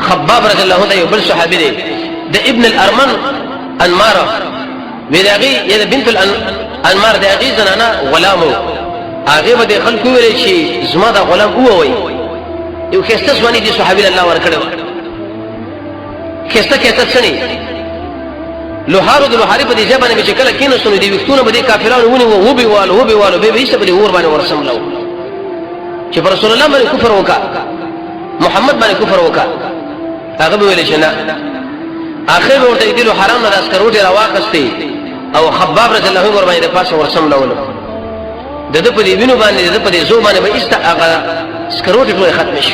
خباب رضی الله عنه یو بل صحابي دی د ابن الارمن انماره ویداغي یا بنت الانمار داغي زنانه غلامو هغه به خلکو ویل شي زما دا غلام وای یو کېسته ځواني دي صحابي الله ورکړو کېسته څنګه لوهارو د لوهاري په دې ځای باندې چې کله کینو سنو دي وختونه به دي کافرانو ونی وو به والو به هیڅ به ور باندې ورسم لو چې رسول الله باندې کفر وکا محمد باندې کفر وکا هغه به ویل شي نه اخر ورته دي له حرام نه اسکروټي راواخستي او خباب رضی الله عنه ور باندې پاسه ورسم لو دغه په دې وینو باندې دغه په دې زو باندې به است هغه اسکروټي ټول ختم شي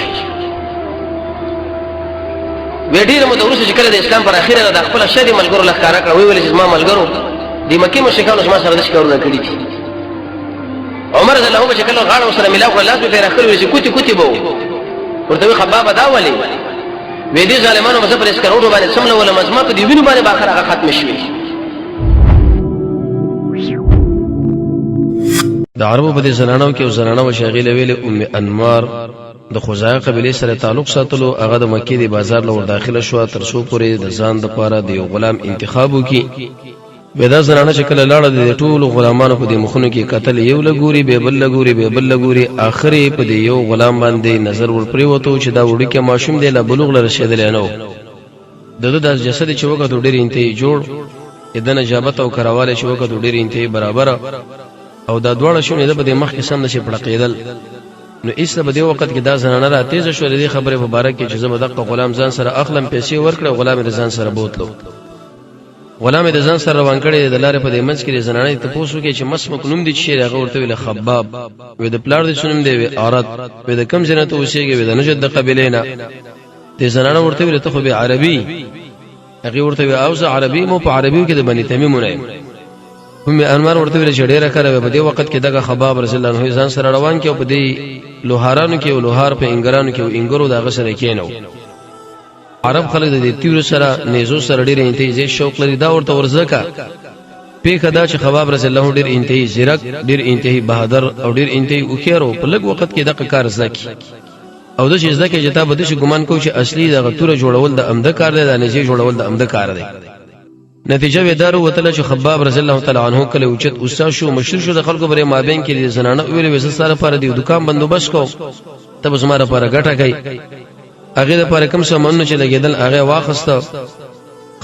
ویډیره مو د ورسې کله د اسلام پر اخیره د خپل شری ملګرو لخاره کړ وی ویل چې ما ملګرو د مکه مشرکانو ما سره د شکرونه کړی دي عمر رضی الله عنه چې کله غاړه سره ملاو کړ لاس په اخر ویل چې کوتی بو ورته خباب دا ولي وې دي ظالمانو مزه پر اسکروټو باندې سمله ولا مزما په دې وینو باندې باخر هغه ختم شي د عربو په دې زنانو کې زنانو شاغله ویل انمار د خزاعه قبيله سره تعلق ساتلو هغه د مکې د بازار لور داخله شو تر څو پورې د ځان د پاره د یو غلام انتخاب وکي ودا زنانه شکل لاړه د ټول غلامانو په دې مخونو کې قتل یو لګوري به بل لګوري اخري په دې یو غلام باندې نظر ور پریوتو چې دا وړي کې ماشوم دی له بلوغ لر رسیدل نه دغه د جسد چې وکړو ډېر انتهي جوړ اذن اجابت او کراواله چې وکړو ډېر انتهي برابر او دا دواړه شونه د مخ کې سم نشي پړقېدل نو ایسته په دې وخت کې دا زنانه را تیز شو لري خبره مبارک کې چې زما دغه غلام ځان سره اخلم پیسې ورکړه غلام رضان سره بوتلو غلام رضان سره روان کړي د لارې په دې منځ کې زنانه ته پوښتنه کې چې مسمک نوم دي چې هغه ورته ویل خباب وې د پلار دې سنم دی وې اورات وې د کم جنت اوسېږي وې د نجد د قبيله نه دې زنانه ورته ویل ته خو به عربي هغه ورته وی اوس عربي مو په عربي کې د بني تمیم نه هم انمار ورته ویل چې ډیره کړه په دې وخت کې دغه خباب رسول الله ځان سره روان کې او په دې لوهارانو کې او لوهار په انګرانو کې او انګرو دغه سره کېنو عرب خلک د تیر سره نيزو سره ډېر انتهایی شوق لري دا ورته ورزکه پیخه دا چې خباب رسول الله ډېر انتهایی زیرک ډېر انتهایی بهادر او ډېر انتهایی وکړو په لږ وخت کې دغه کار زکی او د شي زکه جتا بده شي ګمان کو چې اصلي دغه تور جوړول د امده کار دی د نجی جوړول د امده کار دی نتیجه ودارو وتل چې خباب رضی الله تعالی عنہ کله اوچت استاد شو مشهور شو د خلکو بره مابین کې زنانه ویل وسه سره لپاره دی دکان بندوبست کو تب زما لپاره ګټه کوي هغه لپاره کوم سامان چې لګیدل هغه واخسته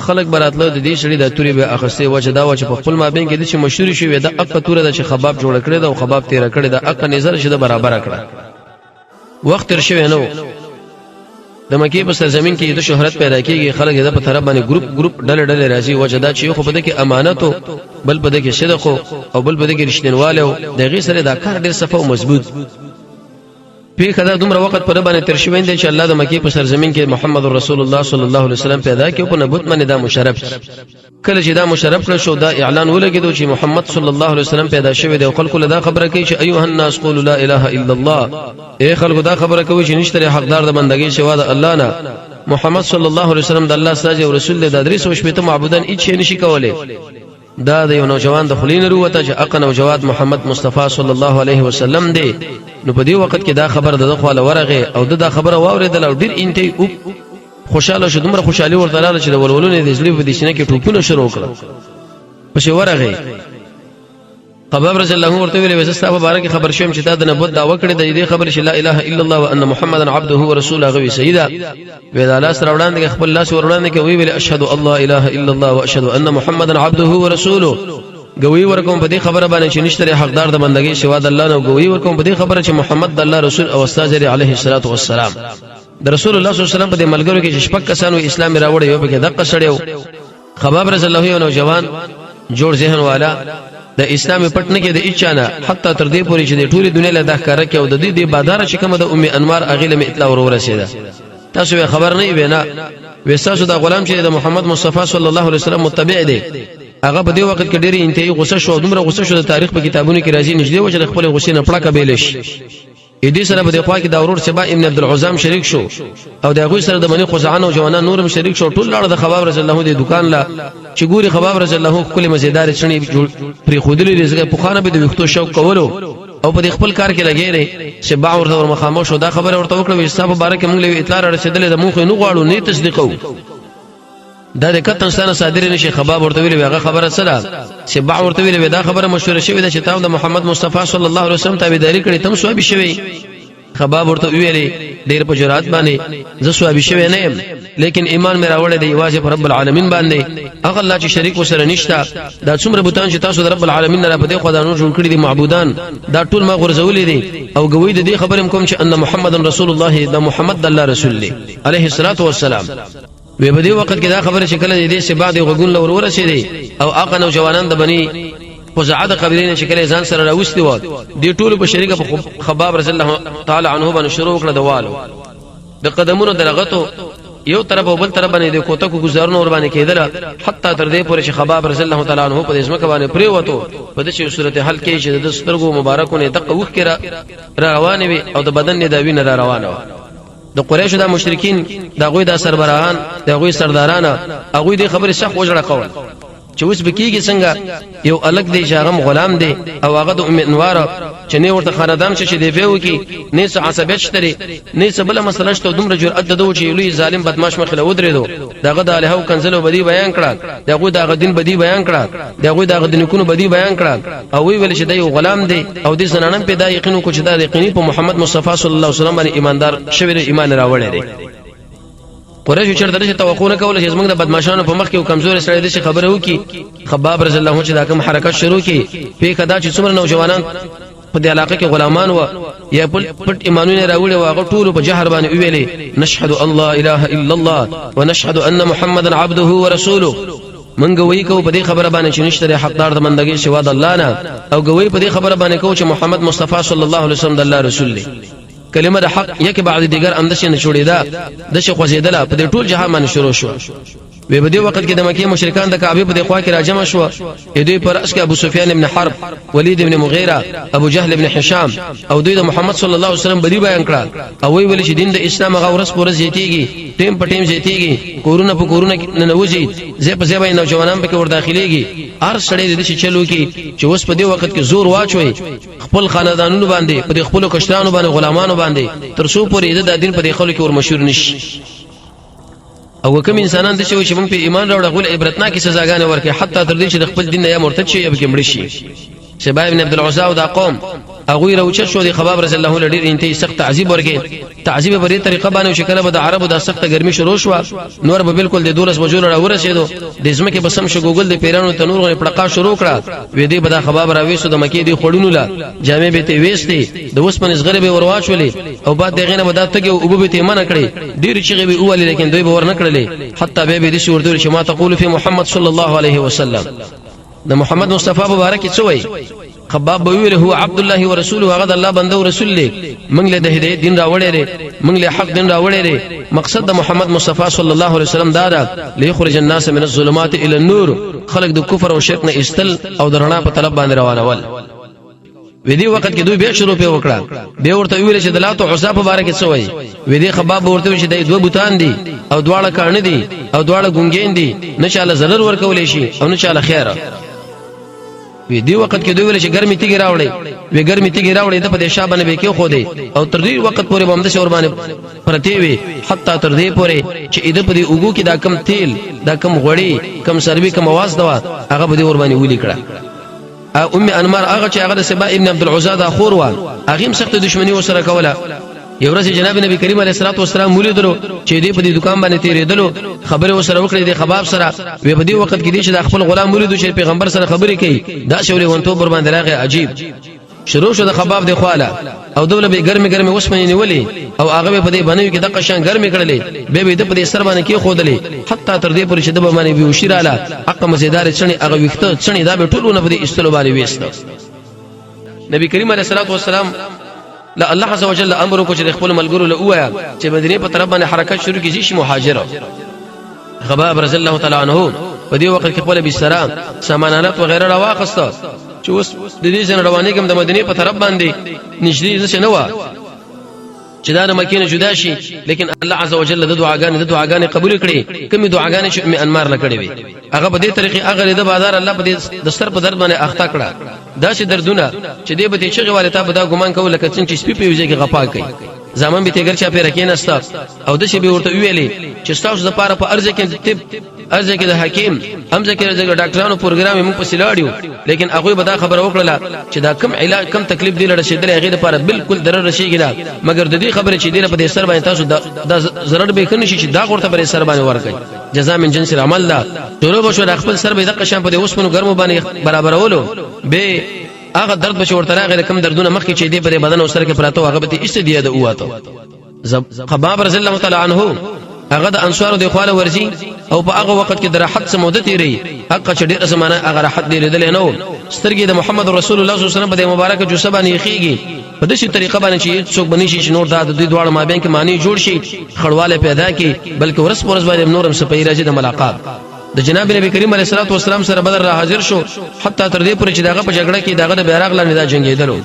خلک براتلو د دې شړې د توري به اخسته وجه دا و چې په خپل مابین کې د چې مشهور شوی د اقه توره د چې خباب جوړ کړی دا او خباب تیر کړی د اقه نظر شته برابر کړه وخت تر شوی نو د مکې په سرزمین کې د شهرت پیدا کیږي خلک د په طرف باندې ګروپ ډلې راځي وجدا چې خو بده کې امانت بل بده کې صدق او بل بده کې رښتینواله دغه سره دا کار ډېر صفه او مضبوط پیخه دا دومره وخت پر باندې تر شوی دی چې الله د مکې په سرزمین کې محمد رسول الله صلی الله علیه وسلم پیدا کړ په نبوت باندې دا مشرف کله چې دا مشرف کړ شو دا اعلان ولګیدو چې محمد صلی الله علیه وسلم پیدا شوی دی او خلکو له دا خبره کوي چې ایها الناس قولوا لا اله الا الله اے خلکو دا خبره کوي چې نشته حقدار د بندګۍ سوا د الله نه محمد صلی الله علیه وسلم د الله ساجي او رسول د ادریس او شپته معبودان هیڅ نشي کولای دا د یو نوجوان د خلین وروته چې اقن او جواد محمد مصطفی صلی الله علیه وسلم دی نو په دې وخت کې دا خبر د خپل ورغه او دا خبره واوریدل او ډیر انتي خوشاله شو دومره خوشالي ورته لاله چې د ولولونې د ځلې په دې شنه کې ټوپونه شروع کړ پښې ورغه خباب رضی الله ورته ویل وسستا مبارک خبر شوم چې دا د نبوت دعوه کړې د دې خبر چې لا اله الا الله وان محمدن عبده ورسوله غوي سیدا ویل الله سره وړاندې خپل لاس وړاندې کوي ویل اشهد الله اله الا الله واشهد ان محمدن عبده ورسوله گوی ورکوم په دې خبره باندې چې نشته حقدار د بندګۍ سوا د الله نه گوی ورکوم په دې خبره چې محمد د الله رسول او استاد علیه الصلاۃ والسلام د رسول الله صلی الله علیه وسلم په دې ملګرو کې شپږ کسانو اسلام راوړی یو به دقه سړیو خباب رضی الله عنه نوجوان جوړ ذهن والا د اسلام پټنه کې د اچانه حتی تر دې پورې چې د ټولي دنیا له دښکاره کې او د دې بادار چې کوم د ام انمار اغیله می اطلاع ورسېده تاسو خبر نه وینا وساسو د غلام چې د محمد مصطفی صلی الله علیه وسلم متبع دی هغه په دې وخت کې ډېری انتهایی غوسه شو دومره غوسه شو د تاریخ په کتابونو کې راځي نږدې و چې خپل غوسې نه پړه کبیلش دې سره په دې خوا کې د اورور سبا ابن عبد العزام شریک شو او د هغه سره د بني خزعان او جوانان نورم شریک شو ټول لړ د خباب رضی الله د دکان لا چې ګوري خباب رضی الله کله مزیدار چني پری خودلی رزق په خانه به د وختو شوق کولو او په خپل کار کې لګیږي چې با ورته مخامخ شو دا خبره ورته وکړه چې صاحب مبارک موږ له اطلاع رسیدلې د موږ نه غواړو نه تصدیقو دا د کتن سره صادر نشي. خباب ورته ویل هغه خبره سره چې با ورته ویل دا خبره مشوره شوې ده چې تاسو د محمد مصطفی صلی الله علیه وسلم تابعداري کړې تم سوابي شوي. خباب ورته ویل ډیر په جرأت باندې زه سوابي شوی نه يم لیکن ایمان مې راوړی دی واجب پر رب العالمین باندې هغه الله چې شریک وسره نشتا. دا څومره بوتان چې تاسو د رب العالمین نه په دې خدانو جوړ کړی دي معبودان دا ټول ما غرزولې دي او ګوي د دې خبرم کوم چې ان محمد رسول الله دا محمد الله رسول الله عليه الصلاه والسلام. وی په دې وخت کې دا خبره شکل دې چې بعد غوګون لور ورسېدي او هغه نوجوانان د بني خزاعه قبیلې شکل ځان سره راوستي و دي ټول په شریکه خباب رضی الله تعالی عنه باندې شروع کړه دوالو د قدمونو درغتو یو طرف او بل طرف باندې د کوته کو گزارونه ور باندې کېدل حتی تر دې پورې چې خباب رضی الله تعالی عنه په دې ځمکه باندې پرې وته په دې صورت حل کې چې د سترګو مبارکونه دغه وخت کې روانه وي او د بدن نه دا وینه را روانه و. د قریش د مشرکین د غوی د سربراهان د غوی سرداران هغه دې خبره شخ وجړه کول چې اوس بکیږي څنګه یو الګ دی چې هغه غلام دی او هغه د ام انوار چې نه ورته خاندان شې دی فيو کې نه څه عصبیت شته نه څه بل مسله شته دومره جرأت ددو چې لوی ظالم بدمعاش مخله ودرېدو دغه د الهو کنزلو بدی بیان کړه دغه دغه دین بدی بیان کړه دغه دغه دینکونو بدی بیان کړه او وی ویل چې دی غلام دی او د زنانم پیدا یقینو کو چې دا یقیني په محمد مصطفی صلی الله علیه وسلم باندې ایماندار شوی ایمان راوړی دی. قریش چرته چې توقع نه کوله چې موږ د بدمعشانو په مخ کې کمزور سره د خبره وکي. خباب رضی الله عنه چې دا کوم حرکت شروع کی په کدا چې څومره نوجوانان په دې علاقه کې غلامان و یا پټ ایمانونه راوړي او هغه ټول په جهر باندې ویلي نشهد الله اله الا الله ونشهد ان محمدا عبده ورسوله. من گوی کو په دې خبره باندې چې نشته حقدار د بندګۍ سوا د الله نه او گوی په دې خبره باندې کو چې محمد مصطفی صلی الله علیه وسلم د الله رسول دی. کلمه د حق یک بعد دیگر اندشه نه جوړیدا د شیخ وزیدله په دې ټول جهان باندې شروع شو. په دې وخت کې د مکه مشرکان د کعبه په خوا کې راجمع شو. دوی پر اس کې ابو سفیان ابن حرب ولید ابن مغیره ابو جهل ابن هشام او دوی د محمد صلی الله علیه وسلم بدی بیان کړه او وی ویل چې دین د اسلام غورس پورز زیاتیږي ټیم په ټیم زیاتیږي کورونه په کورونه نه وځي زه په ځای نوجوانان په ور داخليږي هر سړی د شي چلو کې چې اوس په دې وخت کې زور واچوي خپل خاندانونو باندې په خپل کشتانو باندې غلامانو باندې تر څو پورې د دین په خلکو کې ور مشهور نشي. او کوم انسانان د شوی چې موږ په ایمان راوړل غول عبرتناکي سزاګانې ورکړي حتی تر دې چې خپل دین یا مرتد شي یا به مړ شي. شباب ابن عبد العزا او دا قوم هغه راوچ شو د خباب رضی الله عنه لري انتي سخت تعذيب ورکړي. تعذيب په دې طریقه باندې چې کله به د عربو د سخت ګرمي شروع شو نور به بالکل د دولس بجو را ورسېدو د ځمکه بسم شو ګوګل د پیرانو تنور غو پړقا شروع کړه وې دې به دا خباب راوېسو د مکه دی خړونو لا جامع به ته وېستي د اوسمن زغره به ورواچولې او بعد دغه نه بدات ته او به ته منع کړي ډیر چې به اول لیکن دوی به ور نه کړلې حتی به دې شو ورته چې ما تقول فی محمد صلی الله علیه وسلم د محمد مصطفی مبارک څه وای. خباب ویل هو عبد الله ورسوله هغه الله بنده او رسول له موږ له د هدایت دین راوړې لري موږ له حق دین راوړې لري. مقصد د محمد مصطفی صلی الله علیه وسلم دا ده ليخرج الناس من الظلمات الى النور خلق د کفر او شرک نه استل او درنا په طلب باندې روانول. ودی وخت کې دوی به شروع په وکړه به ورته ویل چې د لات او عزا په باره کې څه وایي. ودی خباب ورته چې د دوه بوتان دي او دواړه کارن دي او دواړه ګونګین دي نشاله zarar ورکول شي او نشاله خیر. وی دی وخت کې دوی ویل چې ګرمي تیګ راوړي وی ګرمي تیګ راوړي د په دې شابه به کې خو دی او تر دې وخت پورې باندې شور باندې پرتی وي حتی تر دې پورې چې اې په دې اوګو کې دا کم تیل دا کم غوړي کم سروي کم आवाज دوا هغه به دې ور باندې ولي کړه. ام انمار هغه چې هغه سبا ابن عبد العزا دا خور و هغه سخت دښمنی وسره کوله. یو ورځ جناب نبی کریم علیه الصلاه والسلام ولیدلو چې دې په دې دکان باندې تیرېدلو خبره وسره وکړې د خباب سره وی په دې وخت کې دې چې د خپل غلام ولیدو چې پیغمبر سره خبرې کوي دا شولې ونتو بر باندې راغی عجیب. شروع شو د خباب د خواله او دوله به ګرمي وسمنې نیولې او هغه په دې باندې کې د قشان ګرمي کړلې به د په دې سر باندې کې خودلې حتی تر دې پورې چې د باندې به وشیراله حق مزیدار چني هغه وخته چني دا به ټولونه په دې استلو باندې وېست. نبی کریم علیه الصلاه والسلام لا الله عز وجل امر کو چې خپل ملګرو له وایا چې مدینه په طرف باندې حرکت شروع کیږي شي مهاجر. خباب رضی الله تعالی عنہ په دې وخت کې خپل بسرام سامانات وغیرہ راواخسته چې اوس د دې څنګه روانې کوم د مدینه په طرف باندې نشری نشه نه و چې دا د مکې نه جدا شي لیکن الله عز وجل د دعاګانې قبول کړي کومې دعاګانې چې ام انمار نه کړې وي هغه په دې طریقې هغه د بازار الله په دې د سر په درد باندې اخته کړه دا چې دردونه چې دې به ته چې غوالتا به دا ګمان کول لکه څنګه چې سپي په یوځای کې غپا کوي زمان به تیګر چا په رکینستا او د شی به ورته ویلې چې تاسو د پاره په ارزه کې طب ارزه کې د حکیم همزه کې د ډاکټرانو پروګرام موږ په سلاړیو لیکن هغه به دا خبره وکړه چې دا کم علاج کم تکلیف دی لړ شیدل هغه لپاره بالکل ضرر رسیږي مګر د دې خبره چې دی په دې سر باندې تاسو دا ضرر به کني چې دا ورته پر سر باندې ورکړي جزاء من جنس العمل دا ټول به شو د خپل سر به د قشان په دې اوسمنو ګرمو باندې برابرولو به هغه درد بشو ورته راغله کم دردونه مخکې چې دی په بدن او سر کې پراته هغه به استدیه د اواته خباب رضی الله تعالی عنه هغه د انصارو د خواله ورزي او په هغه وخت کې د راحت سمودت لري حق چې ډېر زمانہ هغه راحت لیدل نه سترګې د محمد رسول الله صلی الله علیه وسلم په مبارک جو سبا نه خيږي په دې طریقه باندې چې څوک بنی شي نور د دوی دواړو مابین کې معنی جوړ شي خړواله پیدا کی بلکې ورس پرس باندې نورم سپي راځي د ملاقات د جناب نبی کریم علیه الصلاه والسلام سره بدر را حاضر شو حتی تر دې پورې چې داغه په جګړه کې داغه د بیرغ لاندې دا جنگیدلو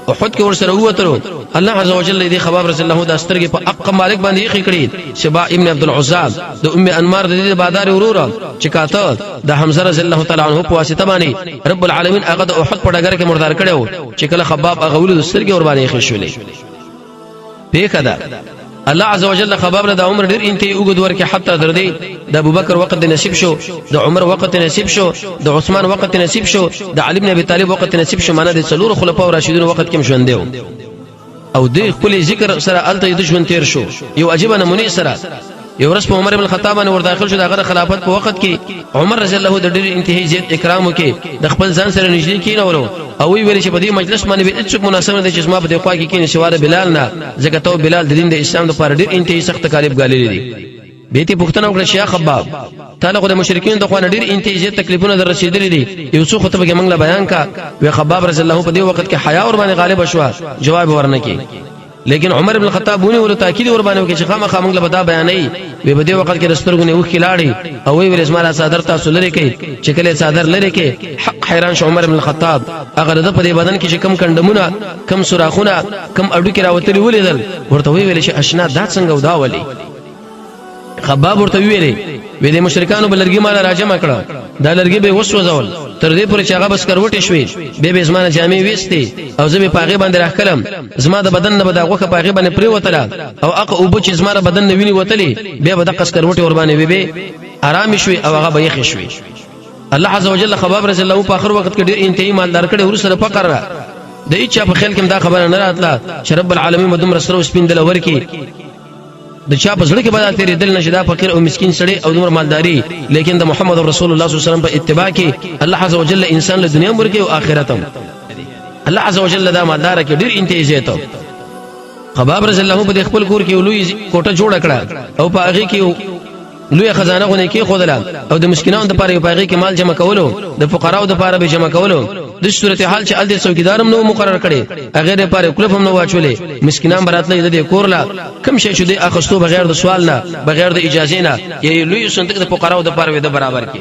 احد کې ورسره ووتلو الله عز وجل دې خباب رسول الله د سترګې په حق مالک باندې یې کړی شبا ابن عبد العزاب د ام انمار د دې بادار وروره چې کاته د حمزه رضی الله تعالی عنہ په واسطه باندې رب العالمین هغه د احد په ډګر کې مردار کړو چې کله خباب هغه ولود سترګې ور باندې یې خښولې پیکدا الله عز وجل خباب له د عمر ډیر انتهي وګد ورکه حتی تر دې د ابوبکر وخت نصیب شو د عمر وخت نصیب شو د عثمان وخت نصیب شو د علي بن ابي طالب وخت نصیب شو معنی د څلور خلفای راشدین وخت کې ژوند دیو او د خپل ذکر سره الته د ژوند تیر شو یو عجیب نمونه سره یو ورځ په عمر بن الخطاب باندې ور داخل شو دغه خلافت په وخت کې عمر رضی الله د ډیر انتهایی زیات اکرام وکي د خپل ځان سره نږدې کینولو او وی ویل چې په دې مجلس باندې به هیڅ مناسبه نه چې ما په دې خوا کې کینې شواره بلال نه ځکه ته بلال د دین د اسلام لپاره ډیر انتهایی سخت تکالیف غالي دي به ته پښتنه وکړه شیخ خباب تعالی خو د مشرکین د خوا نه ډیر انتهایی زیات تکلیفونه در رسیدلې دي یو څو خطبه کې موږ له بیان کا وی خباب رضی الله په دې وخت کې حیا ور باندې غالب شو جواب ورنکې لیکن عمر بن الخطاب ونه ول تاکید ور باندې کې چې خامخا موږ له بدا بیانې وی په دې وخت کې رسترګونه وخ کلاړي او وی ورسماله صادر تاسو لري کې چې کله صادر لري کې حق حیران شو عمر بن الخطاب هغه د په دې بدن کې چې کم کندمونه کم سوراخونه کم اډو کې راوتلي ولیدل ورته وی چې اشنا دا څنګه ودا ولي خباب ورته ویلې وې د مشرکانو بلرګي مال راجمع کړه دا لرګي به وسوځول تر دې پورې چې هغه بس کروټې شوې به زمانه جامې وېستې او زه به پاغه باندې راخلم زما د بدن نه بداغه پاغه باندې پری وتله او هغه او چې زما بدن نه ویني وتلې به د قص کروټې ور باندې به آرام شوي او هغه به یې خښوي الله عز وجل خباب رسول الله په اخر وخت کې ډېر انتهایی مالدار کړي ورسره فقر را د هیڅ په خیال کې دا خبره نه راتله چې رب العالمین مدوم رسول سپیندل ورکی د چا په ځړ کې باندې تیرې دل نشدا فقیر او مسكين سړی او عمر مالداري لیکن د محمد رسول الله صلی الله علیه وسلم په اتباع کې الله عز وجل انسان له دنیا مرګ او آخرت هم الله عز وجل دا مالدار کې ډیر انتهایی زیاته خباب رضی الله په خپل کور کې لوی کوټه جوړ کړه او په هغه کې لوی خزانه غونې کې خودله او د مسکینانو لپاره په هغه کې مال جمع کولو د فقراو لپاره به جمع کولو د صورتحال چې ال دې څوکیدارم نو مقرر کړي هغه لپاره کلف هم نو واچولې مسکینان براتله د کورلا کم شي شو دې اخستو بغیر د سوال نه بغیر د اجازه نه یې لوی صندوق د فقراو لپاره د برابر کې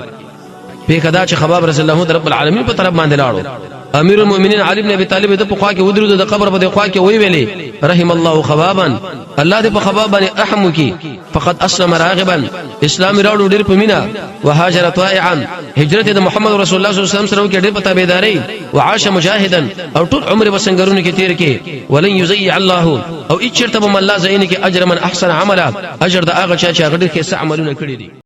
په کدا چې خباب رسول الله رب العالمین په طرف باندې لاړو امیر المؤمنین علي بن ابي طالب د په خوا کې ودرو د قبر په خوا کې وی ویلې رحم الله خبابا الله دې په خباب باندې رحم وکي فقط اسلم راغبا اسلام راوړو ډېر په مینا وهاجر طائعا هجرت د محمد رسول الله صلی الله علیه وسلم سره کې ډېر په تابعداري وعاش مجاهدا او ټول عمر وسنګرونه کې تیر کې ولن يزيع الله او اچرته بم الله زین کې اجر من احسن عملا اجر د هغه چې هغه ډېر ښه عملونه کړی دي